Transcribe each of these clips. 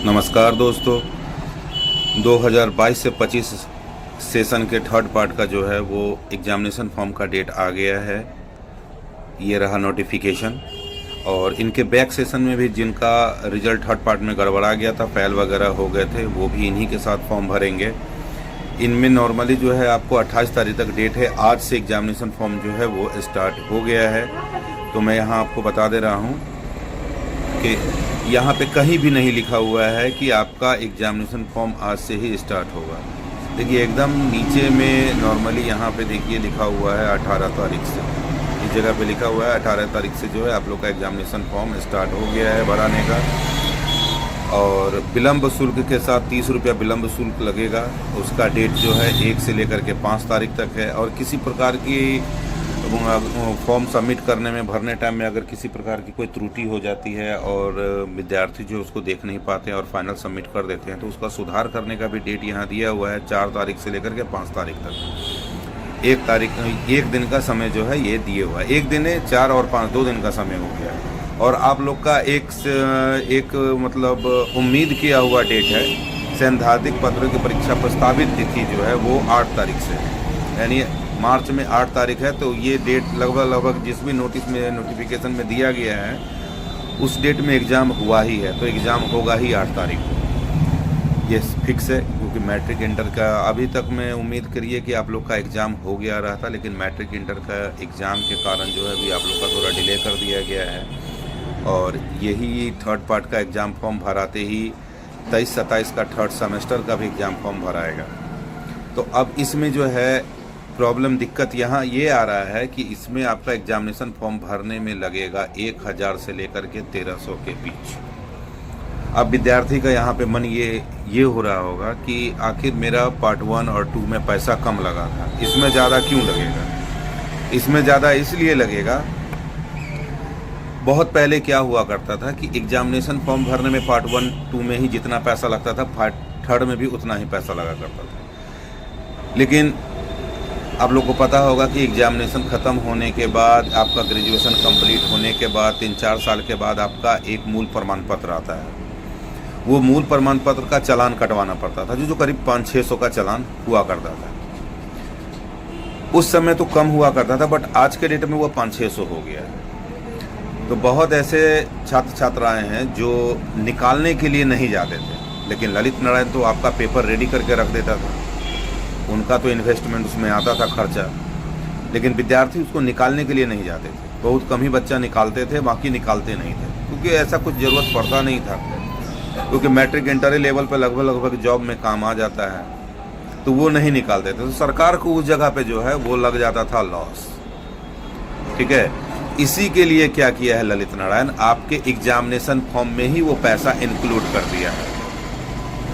नमस्कार दोस्तों, 2022 से 25 सेशन के थर्ड पार्ट का जो है वो एग्जामिनेशन फॉर्म का डेट आ गया है। ये रहा नोटिफिकेशन। और इनके बैक सेशन में भी जिनका रिजल्ट थर्ड पार्ट में गड़बड़ा गया था, फेल वगैरह हो गए थे, वो भी इन्हीं के साथ फॉर्म भरेंगे। इनमें नॉर्मली जो है आपको 28 तारीख तक डेट है। आज से एग्जामिनेशन फॉर्म जो है वो स्टार्ट हो गया है। तो मैं यहाँ आपको बता दे रहा हूँ कि यहाँ पे कहीं भी नहीं लिखा हुआ है कि आपका एग्जामिनेशन फॉर्म आज से ही स्टार्ट होगा। देखिए एकदम नीचे में नॉर्मली यहाँ पे देखिए लिखा हुआ है 18 तारीख से। इस जगह पे लिखा हुआ है 18 तारीख से जो है आप लोग का एग्जामिनेशन फॉर्म स्टार्ट हो गया है भराने का। और विलम्ब शुल्क के साथ 30 रुपया विलम्ब शुल्क लगेगा। उसका डेट जो है 1 से लेकर के 5 तारीख तक है। और किसी प्रकार की फॉर्म सबमिट करने में, भरने टाइम में अगर किसी प्रकार की कोई त्रुटि हो जाती है और विद्यार्थी जो उसको देख नहीं पाते हैं और फाइनल सबमिट कर देते हैं, तो उसका सुधार करने का भी डेट यहाँ दिया हुआ है 4 तारीख से लेकर के 5 तारीख तक। एक दिन का समय जो है ये दिए हुआ है। एक दिन है, 4 और 5 2 दिन का समय हो गया है। और आप लोग का एक मतलब उम्मीद किया हुआ डेट है। सैद्धांतिक पत्रों की परीक्षा प्रस्तावित तिथि जो है वो 8 तारीख से है, यानी मार्च में 8 तारीख है। तो ये डेट लगभग जिस भी नोटिफिकेशन में दिया गया है उस डेट में एग्ज़ाम हुआ ही है। तो एग्ज़ाम होगा ही 8 तारीख को, ये फिक्स है। क्योंकि मैट्रिक इंटर का अभी तक मैं उम्मीद करिए कि आप लोग का एग्ज़ाम हो गया रहा था, लेकिन मैट्रिक इंटर का एग्ज़ाम के कारण जो है अभी आप लोग का थोड़ा डिले कर दिया गया है। और यही थर्ड पार्ट का एग्ज़ाम फॉर्म भराते ही 23-27 का थर्ड सेमेस्टर का भी एग्ज़ाम फॉर्म भराएगा। तो अब इसमें जो है प्रॉब्लम, दिक्कत यहाँ ये आ रहा है कि इसमें आपका एग्जामिनेशन फॉर्म भरने में लगेगा 1000 से लेकर के 1300 के बीच। अब विद्यार्थी का यहाँ पे मन ये हो रहा होगा कि आखिर मेरा पार्ट 1 और 2 में पैसा कम लगा था, इसमें ज़्यादा क्यों लगेगा? इसमें ज़्यादा इसलिए लगेगा, बहुत पहले क्या हुआ करता था कि एग्जामिनेशन फॉर्म भरने में पार्ट 1, 2 में ही जितना पैसा लगता था, पार्ट 3 में भी उतना ही पैसा लगा करता था। लेकिन आप लोग को पता होगा कि एग्जामिनेशन ख़त्म होने के बाद, आपका ग्रेजुएशन कंप्लीट होने के बाद 3-4 साल के बाद आपका एक मूल प्रमाण पत्र आता है। वो मूल प्रमाण पत्र का चालान कटवाना पड़ता था, जो करीब 500-600 का चालान हुआ करता था। उस समय तो कम हुआ करता था, बट आज के डेट में वो 500-600 हो गया है। तो बहुत ऐसे छात्र छात्राएँ हैं जो निकालने के लिए नहीं जाते थे, लेकिन ललित नारायण तो आपका पेपर रेडी करके रख देता था। उनका तो इन्वेस्टमेंट उसमें आता था खर्चा, लेकिन विद्यार्थी उसको निकालने के लिए नहीं जाते थे। बहुत कम ही बच्चा निकालते थे, बाकी निकालते नहीं थे, क्योंकि ऐसा कुछ ज़रूरत पड़ता नहीं था। क्योंकि मैट्रिक इंटर लेवल पर लगभग जॉब में काम आ जाता है, तो वो नहीं निकालते थे। तो सरकार को उस जगह पे जो है वो लग जाता था लॉस। ठीक है, इसी के लिए क्या किया है ललित नारायण, आपके एग्जामिनेशन फॉर्म में ही वो पैसा इंक्लूड कर दिया है।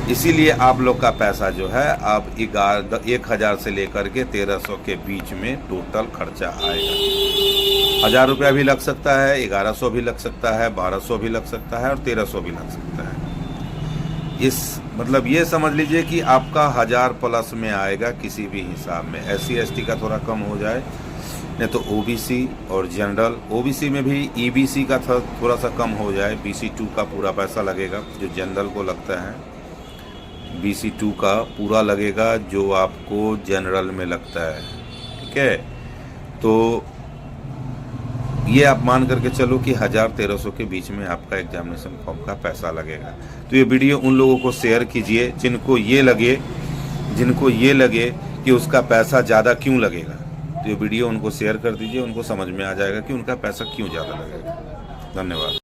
इसीलिए आप लोग का पैसा जो है अब 1000 से लेकर के 1300 के बीच में टोटल खर्चा आएगा। 1000 रुपया भी लग सकता है, 1100 भी लग सकता है, 1200 भी लग सकता है और 1300 भी लग सकता है। इस मतलब ये समझ लीजिए कि आपका 1000 प्लस में आएगा किसी भी हिसाब में। SC ST का थोड़ा कम हो जाए, नहीं तो OBC और जनरल, OBC में भी EBC का थोड़ा सा कम हो जाए। BC2 का पूरा पैसा लगेगा जो जनरल को लगता है, BC2 का पूरा लगेगा जो आपको जनरल में लगता है। ठीक है, तो ये आप मान करके चलो कि 1000-1300 के बीच में आपका एग्जामिनेशन फॉर्म का पैसा लगेगा। तो ये वीडियो उन लोगों को शेयर कीजिए जिनको ये लगे कि उसका पैसा ज़्यादा क्यों लगेगा। तो ये वीडियो उनको शेयर कर दीजिए, उनको समझ में आ जाएगा कि उनका पैसा क्यों ज़्यादा लगेगा। धन्यवाद।